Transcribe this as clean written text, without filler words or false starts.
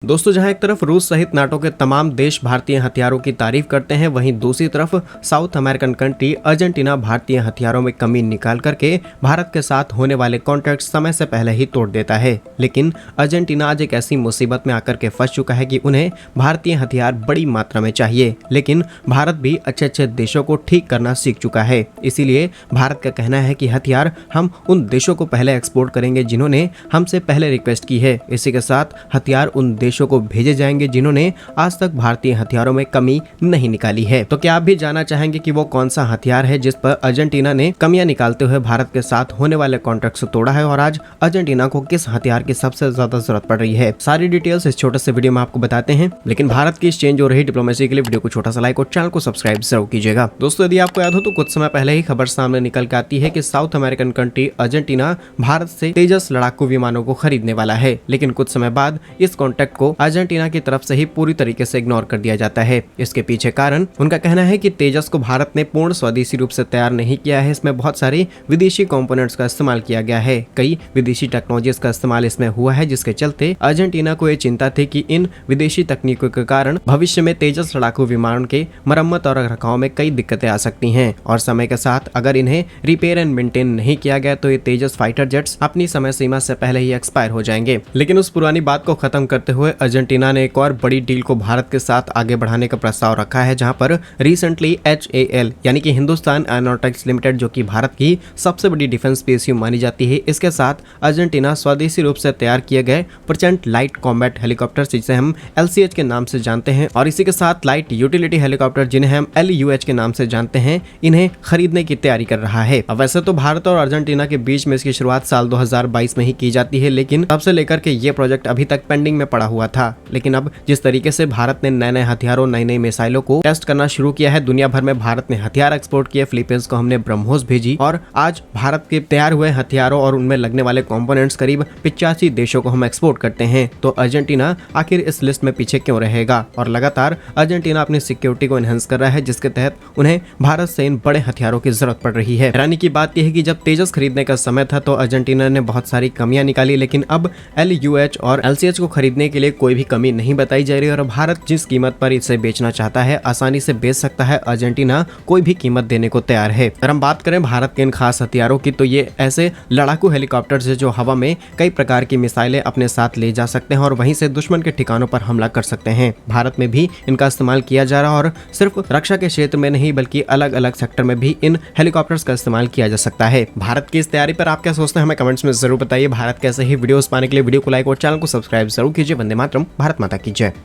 दोस्तों, जहां एक तरफ रूस सहित नाटो के तमाम देश भारतीय हथियारों की तारीफ करते हैं, वहीं दूसरी तरफ साउथ अमेरिकन कंट्री अर्जेंटीना भारतीय हथियारों में कमी निकाल करके भारत के साथ होने वाले कॉन्ट्रैक्ट समय से पहले ही तोड़ देता है। लेकिन अर्जेंटीना आज एक ऐसी मुसीबत में आकर के फंस चुका है कि उन्हें भारतीय हथियार बड़ी मात्रा में चाहिए, लेकिन भारत भी अच्छे अच्छे देशों को ठीक करना सीख चुका है। इसीलिए भारत का कहना है कि हथियार हम उन देशों को पहले एक्सपोर्ट करेंगे जिन्होंने हमसे पहले रिक्वेस्ट की है। इसी के साथ हथियार उन देशों को भेजे जाएंगे जिन्होंने आज तक भारतीय हथियारों में कमी नहीं निकाली है। तो क्या आप भी जानना चाहेंगे कि वो कौन सा हथियार है जिस पर अर्जेंटीना ने कमियां निकालते हुए भारत के साथ होने वाले कॉन्ट्रैक्ट से तोड़ा है, और आज अर्जेंटीना को किस हथियार की सबसे ज्यादा जरूरत पड़ रही है? सारी डिटेल्स इस छोटे से वीडियो में आपको बताते हैं। लेकिन भारत की इस चेंज हो रही डिप्लोमेसी के लिए वीडियो को छोटा सा लाइक और चैनल को सब्सक्राइब जरूर कीजिएगा। दोस्तों, यदि आपको याद हो तो कुछ समय पहले ही खबर सामने निकल के आती है कि south American country Argentina Bharat से तेजस लड़ाकू विमानों को खरीदने वाला है। लेकिन कुछ समय बाद इस कॉन्ट्रैक्ट को अर्जेंटीना की तरफ से ही पूरी तरीके से इग्नोर कर दिया जाता है। इसके पीछे कारण उनका कहना है कि तेजस को भारत ने पूर्ण स्वदेशी रूप से तैयार नहीं किया है। इसमें बहुत सारे विदेशी कंपोनेंट्स का इस्तेमाल किया गया है, कई विदेशी टेक्नोलॉजीज का इस्तेमाल इसमें हुआ है, जिसके चलते अर्जेंटीना को ये चिंता थी कि इन विदेशी तकनीकों के कारण भविष्य में तेजस लड़ाकू विमानों के मरम्मत और रखरखाव में कई दिक्कतें आ सकती हैं, और समय के साथ अगर इन्हें रिपेयर एंड मेंटेन नहीं किया गया तो ये तेजस फाइटर जेट्स अपनी समय सीमा से पहले ही एक्सपायर हो जाएंगे। लेकिन उस पुरानी बात को खत्म करते हुए अर्जेंटीना ने एक और बड़ी डील को भारत के साथ आगे बढ़ाने का प्रस्ताव रखा है, जहां पर रिसेंटली HAL यानी कि हिंदुस्तान एरोनॉटिक्स लिमिटेड, जो कि भारत की सबसे बड़ी डिफेंस पीएसयू मानी जाती है, इसके साथ अर्जेंटीना स्वदेशी रूप से तैयार किए गए प्रचंड लाइट कॉम्बैट हेलीकॉप्टर, जिसे हम LCH के नाम से जानते हैं, और इसी के साथ लाइट यूटिलिटी हेलीकॉप्टर, जिन्हें हम LUH के नाम से जानते हैं, इन्हें खरीदने की तैयारी कर रहा है। अब वैसे तो भारत और अर्जेंटीना के बीच में इसकी शुरुआत साल 2022 में ही की जाती है, लेकिन तब से लेकर के ये प्रोजेक्ट अभी तक पेंडिंग में पड़ा हुआ था। लेकिन अब जिस तरीके से भारत ने नए नए हथियारों, नई नई मिसाइलों को टेस्ट करना शुरू किया है, दुनिया भर में भारत ने हथियार एक्सपोर्ट किए। फिलीपींस को हमने ब्रह्मोस भेजी, और आज भारत के तैयार हुए हथियारों और उनमें लगने वाले कंपोनेंट्स करीब 85 देशों को हम एक्सपोर्ट करते हैं। तो अर्जेंटीना आखिर इस लिस्ट में पीछे क्यों रहेगा? और लगातार अर्जेंटीना अपनी सिक्योरिटी को एनहेंस कर रहा है, जिसके तहत उन्हें भारत से इन बड़े हथियारों की जरूरत पड़ रही है। हैरानी की बात यह है कि जब तेजस खरीदने का समय था तो अर्जेंटीना ने बहुत सारी कमियां निकाली, लेकिन अब LUH और LCH को खरीदने के लिए कोई भी कमी नहीं बताई जा रही, और भारत जिस कीमत पर इसे बेचना चाहता है, आसानी से बेच सकता है। अर्जेंटीना कोई भी कीमत देने को तैयार है। अगर हम बात करें भारत के इन खास हथियारों की, तो ये ऐसे लड़ाकू हेलीकॉप्टर है जो हवा में कई प्रकार की मिसाइलें अपने साथ ले जा सकते हैं और वहीं से दुश्मन के ठिकानों पर हमला कर सकते हैं। भारत में भी इनका इस्तेमाल किया जा रहा है, और सिर्फ रक्षा के क्षेत्र में नहीं बल्कि अलग अलग सेक्टर में भी इन हेलीकॉप्टर्स का इस्तेमाल किया जा सकता है। भारत की इस तैयारी पर आप क्या सोचते हैं, हमें कमेंट्स में जरूर बताइए। भारत कैसे ही वीडियोस पाने के लिए वीडियो को लाइक और चैनल को सब्सक्राइब जरूर कीजिए। वंदे मातरम, भारत माता की जय।